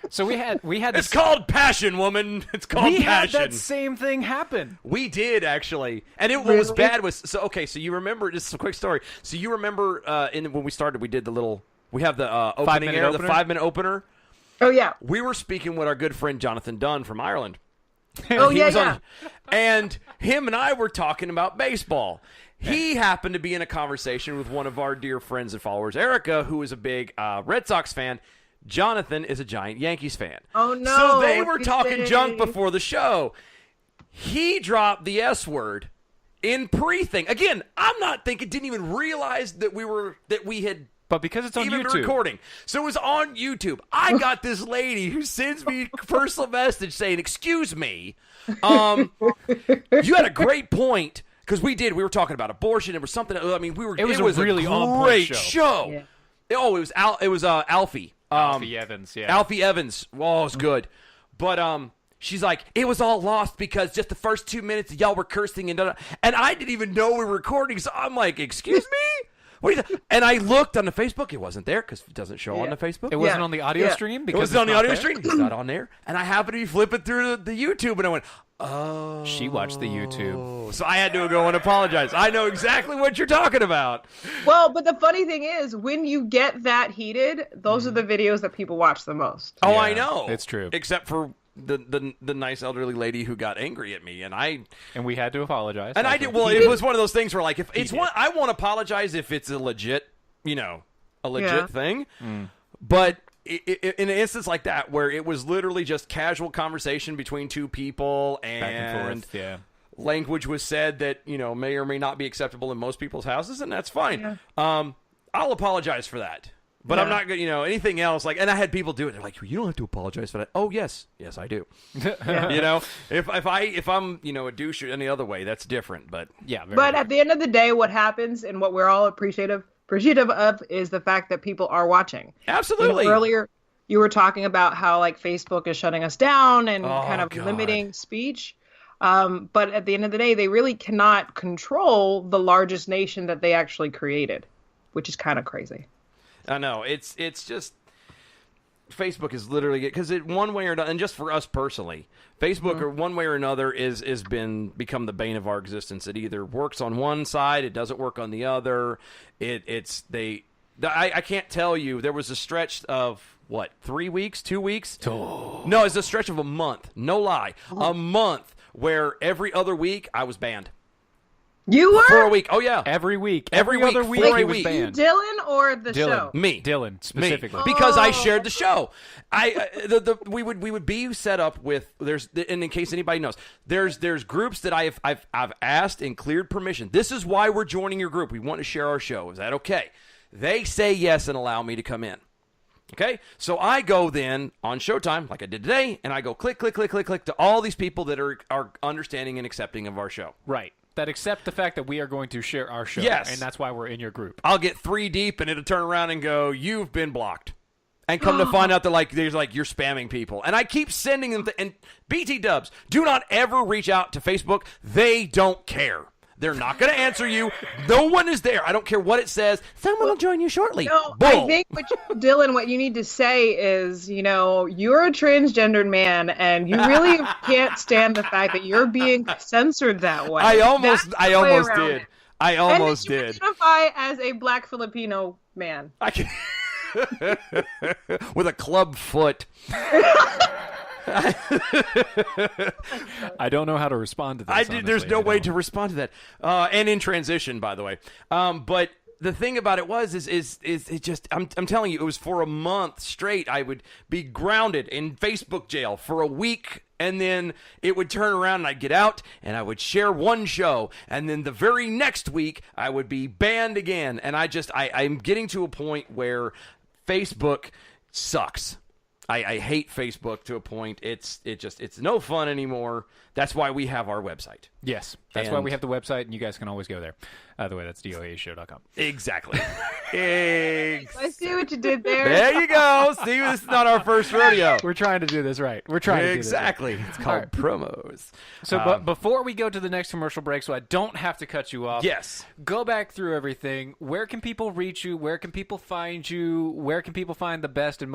So we had
It's called passion, woman. It's called
we had
passion.
that same thing happen.
We did actually, and what was bad was so you remember just a quick story. So you remember when we started, we did the little We have the opening
5-minute
air, the
opener?
5-minute opener.
Oh yeah.
We were speaking with our good friend Jonathan Dunn from Ireland.
Oh
He
yeah,
was
yeah.
and him and I were talking about baseball. He happened to be in a conversation with one of our dear friends and followers, Erica, who is a big Red Sox fan. Jonathan is a giant Yankees fan.
Oh, no.
So they were
What'd he
talking
say?
junk before the show. He dropped the S word in pre-thing. Again, I'm not thinking, didn't even realize that we had
But because it's on
even
YouTube.
recording. So it was on YouTube. I got this lady who sends me a personal message saying, "Excuse me, you had a great point." Because we were talking about abortion. It was something. I mean,
It was a really
a
on-point
great
show.
Yeah.
Oh, it was Alfie.
Alfie Evans, yeah.
Alfie Evans. Oh, it was good. But she's like, it was all lost because just the first 2 minutes y'all were cursing and I didn't even know we were recording. So I'm like, excuse me. And I looked on the Facebook. It wasn't there because it doesn't show on the Facebook.
It wasn't
Yeah.
on the audio
Yeah.
stream
It
because
wasn't on the
it's not
audio
there?
stream. It's not on there. And I happened to be flipping through the YouTube, and I went, oh.
She watched the YouTube.
So I had to go and apologize. I know exactly what you're talking about.
Well, but the funny thing is, when you get that heated, those are the videos that people watch the most.
Oh,
Yeah,
I know.
it's true.
Except for the nice elderly lady who got angry at me, and
And we had to apologize.
I
Like,
did. Well, it was one of those things where, like, if it's one, I won't apologize if it's a legit,
Yeah.
thing. But in an instance like that, where it was literally just casual conversation between two people,
back and forth, yeah.
language was said that may or may not be acceptable in most people's houses, and that's fine. I'll apologize for that. But I'm not going to, anything else. Like, and I had people do it. They're like, you don't have to apologize for that. Oh, yes. Yes, I do. If I'm, a douche or any other way, that's different. But
Yeah, very
But
good.
at the end of the day, what happens and what we're all appreciative of is the fact that people are watching.
absolutely.
Earlier, you were talking about how like Facebook is shutting us down and kind of
God.
limiting speech. But at the end of the day, they really cannot control the largest nation that they actually created, which is kind of crazy.
I know. It's just Facebook is literally because it one way or another, and just for us personally, Facebook or one way or another is become the bane of our existence. It either works on one side, it doesn't work on the other. I can't tell you. There was a stretch of what, 3 weeks, 2 weeks? No, it's a stretch of a month. No lie, a month where every other week I was banned.
You were?
For a week. Oh yeah,
Every week.
Every
Every other
week,
week
for
he
a
was
week.
banned.
Dylan or the show?
me.
Dylan, specifically.
Me. Because I shared the show. We would be set up with and in case anybody knows, there's groups that I've asked and cleared permission. This is why we're joining your group. We want to share our show. Is that okay? They say yes and allow me to come in. Okay, so I go then on Showtime, like I did today, and I go click to all these people that are understanding and accepting of our show.
Right. That accept the fact that we are going to share our show.
Yes.
And that's why we're in your group.
I'll get 3 deep, and it'll turn around and go, "You've been blocked," and come to find out that you're spamming people, and I keep sending them. And BT Dubs, do not ever reach out to Facebook. They don't care. They're not going to answer you. No one is there. I don't care what it says. Someone will join you shortly.
No,
Boom.
I think Dylan, what you need to say is, you're a transgendered man, and you really can't stand the fact that you're being censored that way.
I almost
That's the way around
did.
it.
I almost
and that you
did.
identify as a Black Filipino man.
I can with a club foot.
I don't know how to respond to this.
There's no way to respond to that. And in transition, by the way. But the thing about it is it just I'm telling you, it was for a month straight. I would be grounded in Facebook jail for a week. And then it would turn around and I'd get out and I would share one show. And then the very next week I would be banned again. And I'm getting to a point where Facebook sucks. I hate Facebook to a point. It's no fun anymore. That's why we have our website.
Yes. That's why we have the website, and you guys can always go there. The way that's doashow.com.
Exactly.
I see what you did there.
There you go. See, this is not our first rodeo.
We're trying to do this right. We're trying to do this right.
Exactly. It's called promos.
So, but before we go to the next commercial break, so I don't have to cut you off.
Yes.
Go back through everything. Where can people reach you? Where can people find you? Where can people find the best and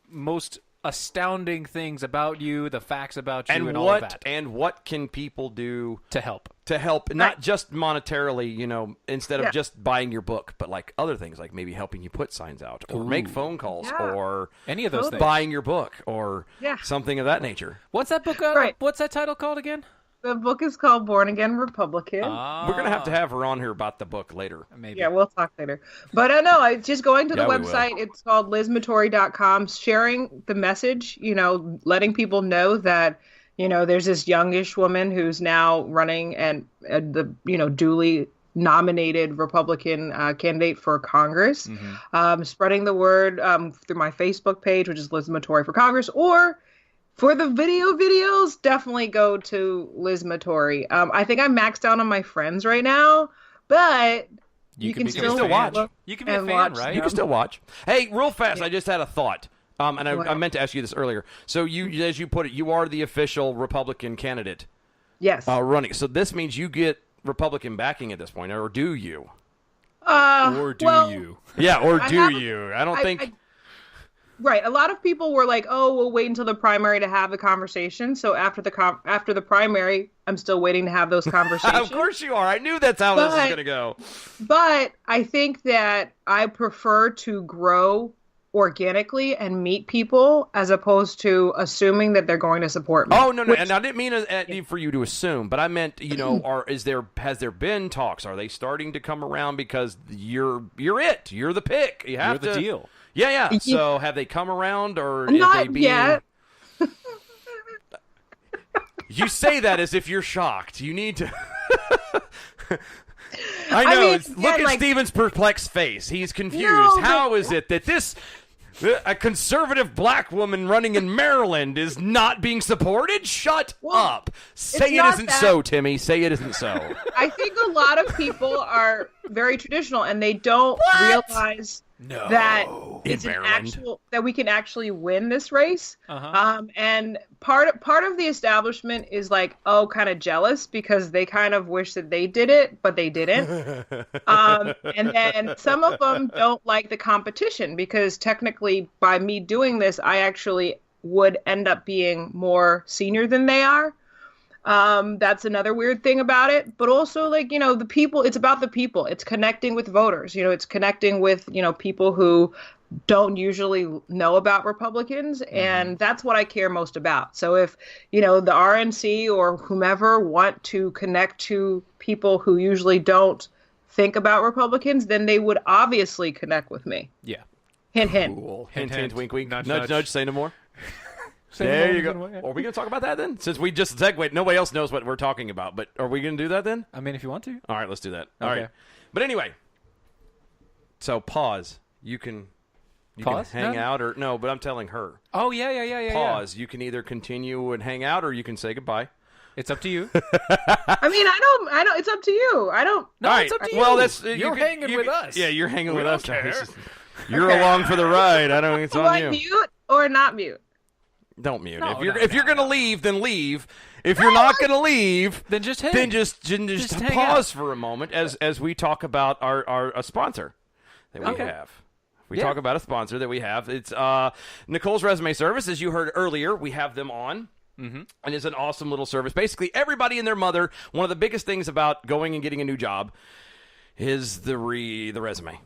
most astounding things about you, the facts about you, and all of that.
And what can people do
to help?
To help, not just monetarily, instead of just buying your book, but like other things, like maybe helping you put signs out or make phone calls or
any of those things.
Buying your book or something of that nature.
What's that book? What's that title called again?
The book is called Born Again Republican.
We're going to have her on here about the book later.
Maybe.
Yeah, we'll talk later. But no, I just going to the website. It's called LizMatori.com, sharing the message, letting people know that, there's this youngish woman who's now running and the, duly nominated Republican candidate for Congress. Spreading the word through my Facebook page, which is Liz Matori for Congress, or for the videos, definitely go to Liz Matori. I think I'm maxed out on my friends right now, but you can still watch.
You can be a fan, right?
You can still watch. Hey, real fast, I just had a thought. And I meant to ask you this earlier. So you, as you put it, you are the official Republican candidate.
Yes.
Running. So this means you get Republican backing at this point, or do you?
Or do you?
Yeah, or do you? I don't think...
Right. A lot of people were like, "Oh, we'll wait until the primary to have the conversation." So after the primary, I'm still waiting to have those conversations.
Of course you are. I knew that's how this is going to go.
But I think that I prefer to grow organically and meet people as opposed to assuming that they're going to support me.
Oh, no. And I didn't mean for you to assume, but I meant, has there been talks? Are they starting to come around because you're it? You're the pick. You're
the deal.
Yeah. So have they come around, or
not
is they being...
yet?
You say that as if you're shocked. You need to. I know. Look at Steven's perplexed face. He's confused. How is it that a conservative black woman running in Maryland is not being supported? Shut up. Say it isn't so, Timmy. Say it isn't so.
I think a lot of people are very traditional and they don't realize that it's that we can actually win this race. And part of the establishment is like, kind of jealous because they kind of wish that they did it, but they didn't. And then some of them don't like the competition because technically by me doing this, I actually would end up being more senior than they are. That's another weird thing about it, but also the people, it's about the people. It's connecting with voters, it's connecting with, people who don't usually know about Republicans. And that's what I care most about. So if, the RNC or whomever want to connect to people who usually don't think about Republicans, then they would obviously connect with me.
Yeah.
Hint, hint.
Cool. Hint, wink, wink.
Nudge,
nudge. Say no more. There you go. Are we going to talk about that then? Since we just segued, nobody else knows what we're talking about. But are we going to do that then?
I mean, if you want to.
All right, let's do that. All right. But anyway, so pause. You can hang out or no, but I'm telling her.
Oh, yeah.
Pause. You can either continue and hang out or you can say goodbye.
It's up to you.
I mean, I don't. It's up to you. I don't.
No,
right.
It's up to you.
Well,
you're hanging with us.
Yeah, you're hanging with us. You're along for the ride. I don't. It's on you.
Mute or not mute?
Don't mute. If you're going to leave, then leave. If you're not going to leave,
then just hang.
Then just pause for a moment as we talk about our sponsor that we have. We talk about a sponsor that we have. It's Nicole's Resume Service. As you heard earlier, we have them on. And it's an awesome little service. Basically, everybody and their mother, one of the biggest things about going and getting a new job is the resume.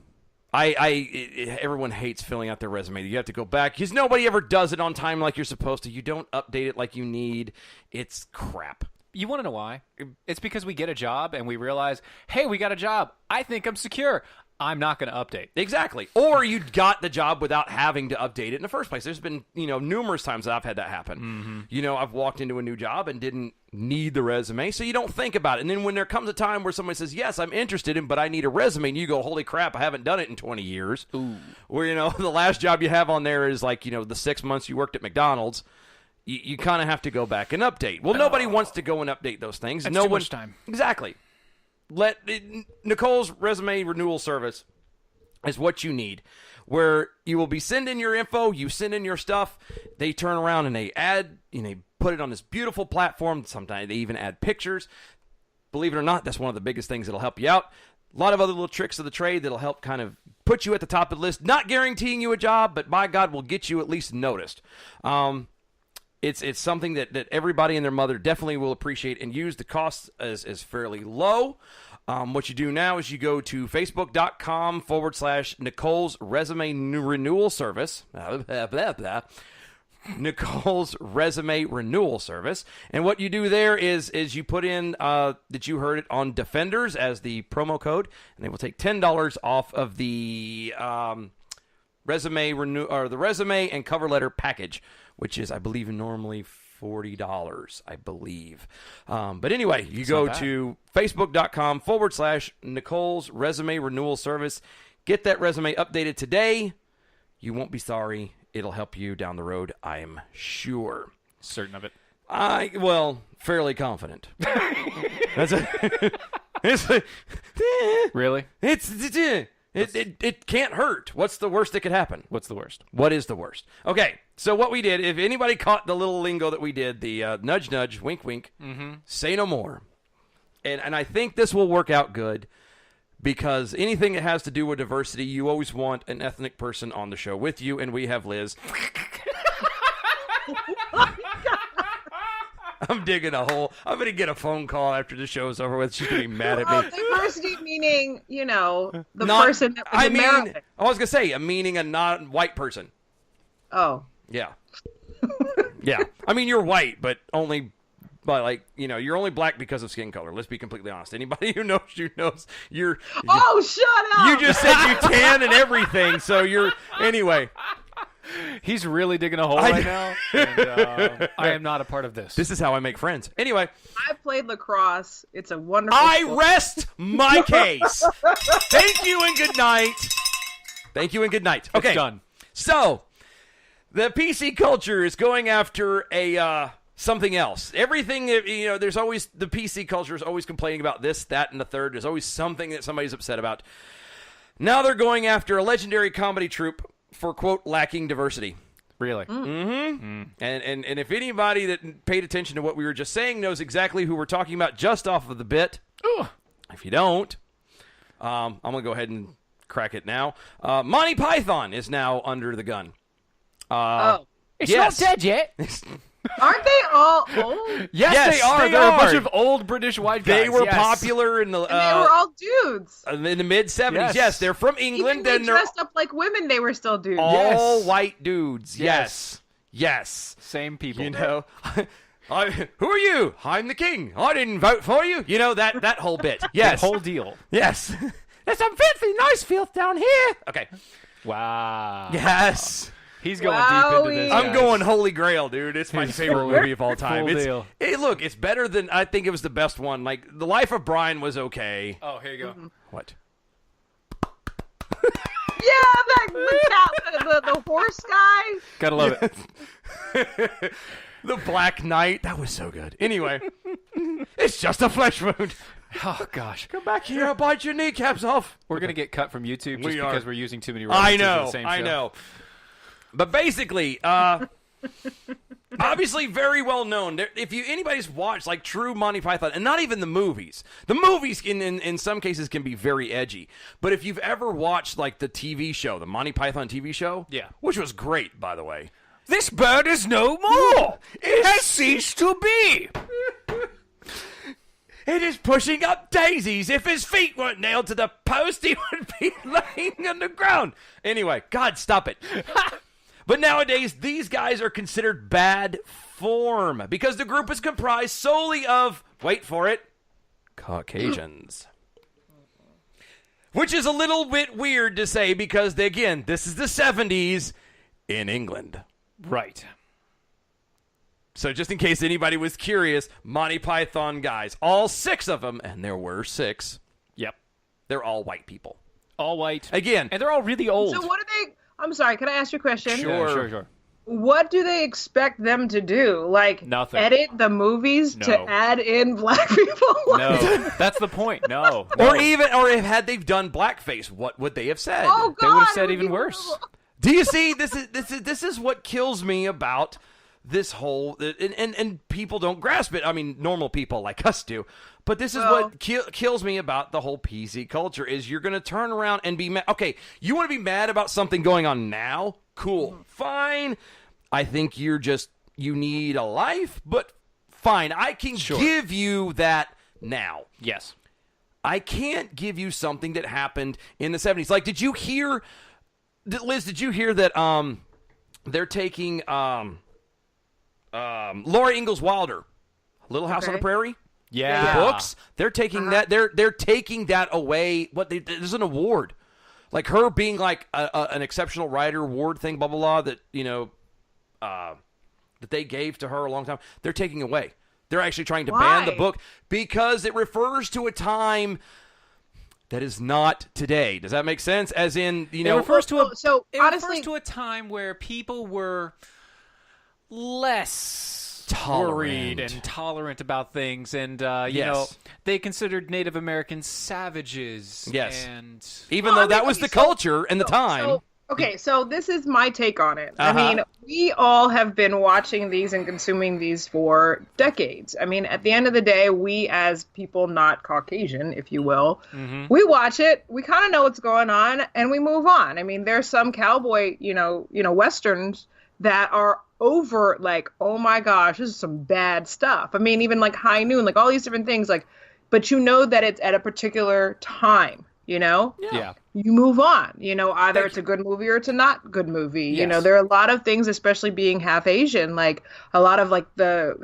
Everyone hates filling out their resume. You have to go back because nobody ever does it on time like you're supposed to. You don't update it like you need. It's crap.
You want to know why? It's because we get a job and we realize, hey, we got a job. I think I'm secure. I'm not going to update.
Exactly. Or you got the job without having to update it in the first place. There's been, numerous times that I've had that happen. I've walked into a new job and didn't need the resume, so you don't think about it. And then when there comes a time where somebody says, yes, I'm interested but I need a resume, and you go, holy crap, I haven't done it in 20 years.
Ooh.
Where, the last job you have on there is like, the 6 months you worked at McDonald's. You kind of have to go back and update. Well, nobody wants to go and update those things.
That's too much time.
Exactly. Nicole's Resume Renewal Service is what you need, where you will be sending your info, you send in your stuff, they turn around and they add, they put it on this beautiful platform. Sometimes they even add pictures. Believe it or not, that's one of the biggest things that'll help you out. A lot of other little tricks of the trade that'll help kind of put you at the top of the list. Not guaranteeing you a job, but by God, will get you at least noticed. It's something that everybody and their mother definitely will appreciate and use. The cost is fairly low. What you do now is you go to Facebook.com/Nicole's Resume Renewal Service. Nicole's Resume Renewal Service. And what you do there is you put in that you heard it on Defenders as the promo code, and they will take $10 off of the resume and cover letter package, which is, I believe, normally $40, I believe. But anyway, you go to Facebook.com/Nicole's Resume Renewal Service. Get that resume updated today. You won't be sorry. It'll help you down the road, I'm sure.
Certain of it.
Fairly confident.
Really?
It can't hurt. What's the worst that could happen?
What's the worst?
What is the worst? Okay, so what we did, if anybody caught the little lingo that we did, the nudge, nudge, wink, wink, say no more. And I think this will work out good because anything that has to do with diversity, you always want an ethnic person on the show with you, and we have Liz. I'm digging a hole. I'm going to get a phone call after the show's over with. She's going to be mad at me.
Diversity meaning, the person that was American.
I was going to say, meaning a non-white person.
Oh.
Yeah. Yeah. I mean, you're white, but only by, you're only black because of skin color. Let's be completely honest. Anybody who knows you knows you're...
Oh, shut up!
You just said you tan and everything, so you're... Anyway...
He's really digging a hole right now, and I am not a part of this.
This is how I make friends. Anyway.
I played lacrosse. It's a wonderful sport.
Rest my case. Thank you and good night. Thank you and good night. Okay.
It's done.
So, the PC culture is going after something else. Everything, there's always, the PC culture is always complaining about this, that, and the third. There's always something that somebody's upset about. Now they're going after a legendary comedy troupe for, quote, lacking diversity.
Really?
Mm-hmm. And if anybody that paid attention to what we were just saying knows exactly who we're talking about just off of the bit. Ooh. If you don't, I'm going to go ahead and crack it now. Monty Python is now under the gun.
It's not dead yet.
Aren't they all old?
Yes, they are. They're a bunch of old British white guys.
They were popular in the...
and they were all dudes.
In the mid-'70s. Yes, they're from England.
Even they dressed up like women, they were still dudes.
All white dudes. Yes.
Same people.
Who are you? I'm the king. I didn't vote for you. That whole bit. Yes.
The whole deal.
Yes. There's some filthy nice filth down here. Okay.
Wow.
Yes.
He's going deep into this.
I'm going Holy Grail, dude. It's my favorite movie of all time.
Look,
it's better than, I think it was the best one. Like, The Life of Brian was okay.
Oh, here you go.
Mm-hmm.
What?
Yeah, the horse guy.
Gotta love
it. The Black Knight. That was so good. Anyway, it's just a flesh wound.
Oh, gosh.
Come back here. I'll bite your kneecaps off.
We're going to get cut from YouTube just because we're using too many
references
to the same show.
I know. But basically, obviously very well known. If anybody's watched true Monty Python, and not even the movies in some cases can be very edgy. But if you've ever watched the TV show, the Monty Python TV show, which was great, by the way.
This bird is no more. It has ceased to be.
It is pushing up daisies. If his feet weren't nailed to the post, he would be laying on the ground. Anyway, God, stop it. But nowadays, these guys are considered bad form because the group is comprised solely of, wait for it, Caucasians. Which is a little bit weird to say because, again, this is the 70s in England.
Right.
So just in case anybody was curious, Monty Python guys, all 6 of them, and there were 6.
Yep.
They're all white people.
All white.
Again.
And they're all really old.
So what do they... I'm sorry, can I ask you a question?
Sure.
What do they expect them to do?
Nothing.
Edit the movies to add in black people?
No, that's the point. No.
Or had they done blackface, what would they have said?
Oh, God,
they would have said even worse.
Do you see? This is what kills me about this whole and people don't grasp it. I mean, normal people like us do. But this is what kills me about the whole PC culture is you're going to turn around and be mad. Okay, you want to be mad about something going on now? Cool. Fine. I think you need a life, but fine. I can give you that now.
Yes.
I can't give you something that happened in the 70s. Like, did you hear, Liz, that they're taking Laura Ingalls Wilder, Little House on the Prairie?
Yeah.
The books? They're taking that they're taking that away. There's an award. Like her being like an exceptional writer award thing, blah blah blah, that, you know, that they gave to her a long time. They're taking away. They're actually trying to ban the book because it refers to a time that is not today. Does that make sense? As in, you know,
it refers to
honestly,
refers to a time where people were less worried and tolerant about things, and you know, they considered Native Americans savages.
Yes,
and
even though that was the culture and the time.
So this is my take on it. I mean, we all have been watching these and consuming these for decades. I mean, at the end of the day, we as people not Caucasian, if you will, we watch it, we kind of know what's going on, and we move on. I mean, there's some cowboy, you know, westerns that are over like, oh my gosh, this is some bad stuff. I mean, even like High Noon, like all these different things, like, but you know that it's at a particular time. You know?
Yeah.
You move on. You know, either it's a good movie or it's a not good movie. Yes. You know, there are a lot of things, especially being half Asian, like a lot of like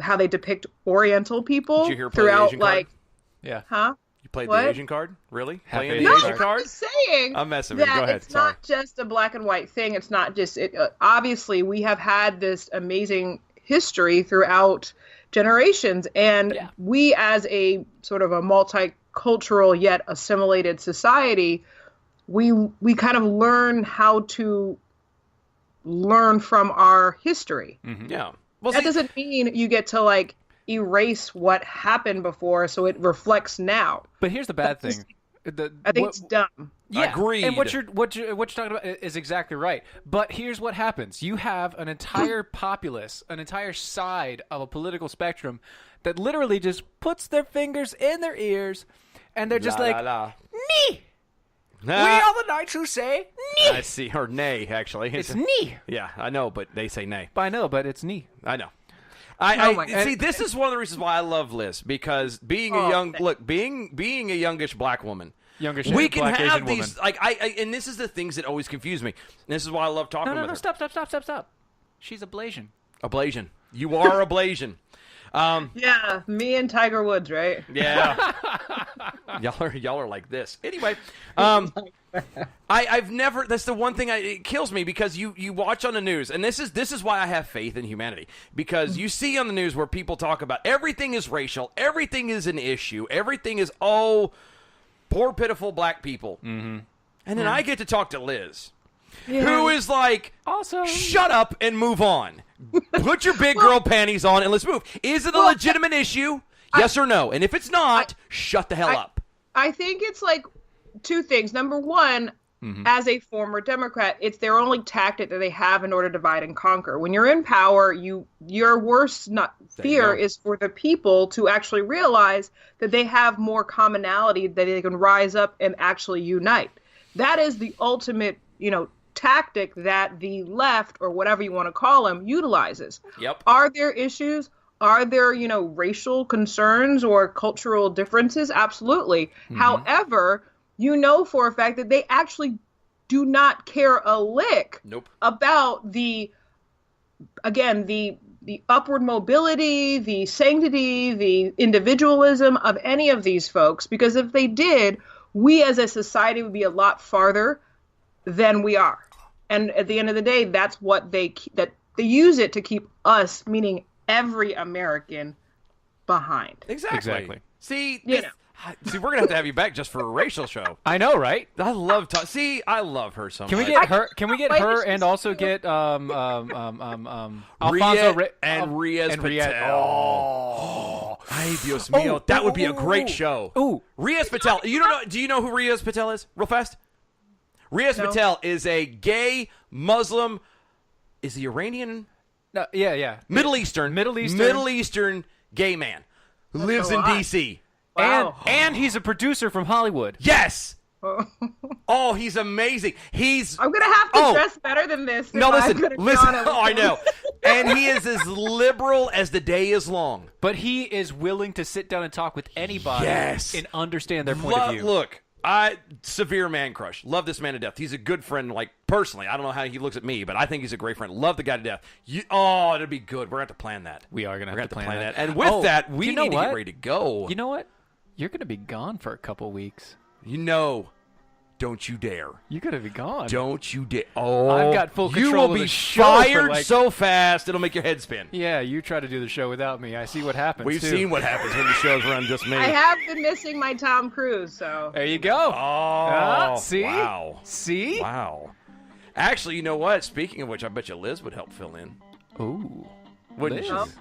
how they depict Oriental people.
Did you hear
throughout
the Asian
like
card?
Yeah.
Huh?
You played the Asian card? Really? Playing
Asian
the Asian card?
I'm just saying.
I'm messing with you. Go ahead.
It's not just a black and white thing. It's not just it. Obviously, we have had this amazing history throughout generations, and we as a sort of a multicultural yet assimilated society, we kind of learn how to learn from our history.
Yeah. Well,
that doesn't mean you get to like erase what happened before so it reflects now.
But here's the bad thing.
I think it's dumb.
Yeah,
agreed.
And what you're talking about is exactly right. But here's what happens: you have an entire populace, an entire side of a political spectrum that literally just puts their fingers in their ears, and they're just "Nee." We are the knights who say "Nee."
I see, or nay, actually.
It's "Nee."
Yeah, I know, but they say nay.
I know, but it's "Nee."
I know. I see. This is one of the reasons why I love Liz, because being being a youngish black woman, we can
black
have
Asian
these
woman.
and this is the things that always confuse me. And this is why I love talking with her.
Stop. She's a Blasian.
A Blasian. You are a Blasian.
Yeah, me and Tiger Woods, right?
Yeah. y'all are like this. Anyway, I've never. That's the one thing it kills me, because you watch on the news, and this is why I have faith in humanity, because you see on the news where people talk about everything is racial, everything is an issue, everything is poor pitiful black people, and then I get to talk to Liz, who is like,
awesome.
Shut up and move on. Put your big girl panties on and let's move. Is it a legitimate issue? Yes or no? And if it's not, shut the hell up.
I think it's like two things. Number one, as a former Democrat, it's their only tactic that they have in order to divide and conquer. When you're in power, your worst fear is for the people to actually realize that they have more commonality, that they can rise up and actually unite. That is the ultimate, tactic that the left, or whatever you want to call them, utilizes.
Yep.
Are there issues? Are there, racial concerns or cultural differences? Absolutely. However, for a fact that they actually do not care a lick about the upward mobility, the sanctity, the individualism of any of these folks, because if they did, we as a society would be a lot farther than we are. And at the end of the day, that's what they use it to keep us, meaning every American, behind.
Exactly. See, we're gonna have to have you back just for a racial show.
I know, right?
I love I love her so much.
Can we get her? Can we get her and also get Alfonso
and Reyes Patel? Oh, ay Dios mío, that would be a great show.
Ooh,
Reyes Patel. You don't know? Do you know who Reyes Patel is? Real fast. Reyes Patel is a gay Muslim. Is he Iranian?
No, yeah.
Middle Eastern gay man who lives in D.C.
Wow.
And he's a producer from Hollywood.
Yes. Oh, he's amazing.
I'm gonna have to dress better than this.
No, listen.
Oh,
I know. And he is as liberal as the day is long.
But he is willing to sit down and talk with anybody and understand their point of view.
Look, severe man crush. Love this man to death. He's a good friend, like, personally. I don't know how he looks at me, but I think he's a great friend. Love the guy to death. It'll be good. We're going to have to plan that.
We are going to have to plan that.
And with that, we need to get ready to go.
You know what? You're going to be gone for a couple weeks.
Don't you dare.
You're going to be gone.
Don't you dare. Oh,
I've got full control
you will
of
be
the show
fired so fast, it'll make your head spin.
Yeah, you try to do the show without me. I see what happens,
We've seen what happens when the show's run just me.
I have been missing my Tom Cruise, so.
There you go. See?
Wow.
See?
Wow. Actually, you know what? Speaking of which, I bet you Liz would help fill in.
Ooh.
Wouldn't
Liz?
she?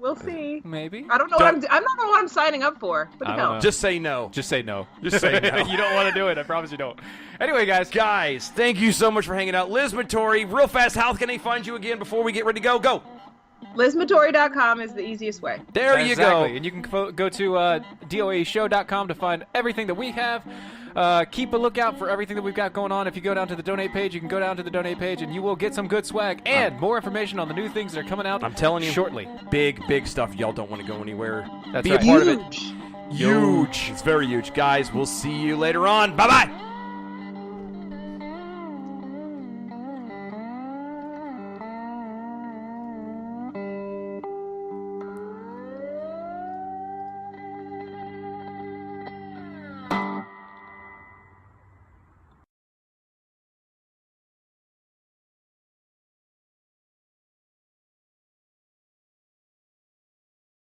We'll see.
Maybe.
I don't know what I'm not know what I'm signing up for. What the hell?
Just say no.
Just say no.
Just say no.
You don't want to do it. I promise you don't. Anyway,
guys, thank you so much for hanging out. Liz Mattori, real fast, how can they find you again before we get ready to go? Go.
LizMattori.com is the easiest way.
There you go.
And you can go to DOAShow.com to find everything that we have. Keep a lookout for everything that we've got going on. If you go down to the donate page, you can go down to the donate page and you will get some good swag and more information on the new things that are coming out.
I'm telling you,
shortly.
Big stuff. Y'all don't want to go anywhere.
That's
Be
right.
a part of it. Huge. It's very huge. Guys, we'll see you later on. Bye-bye.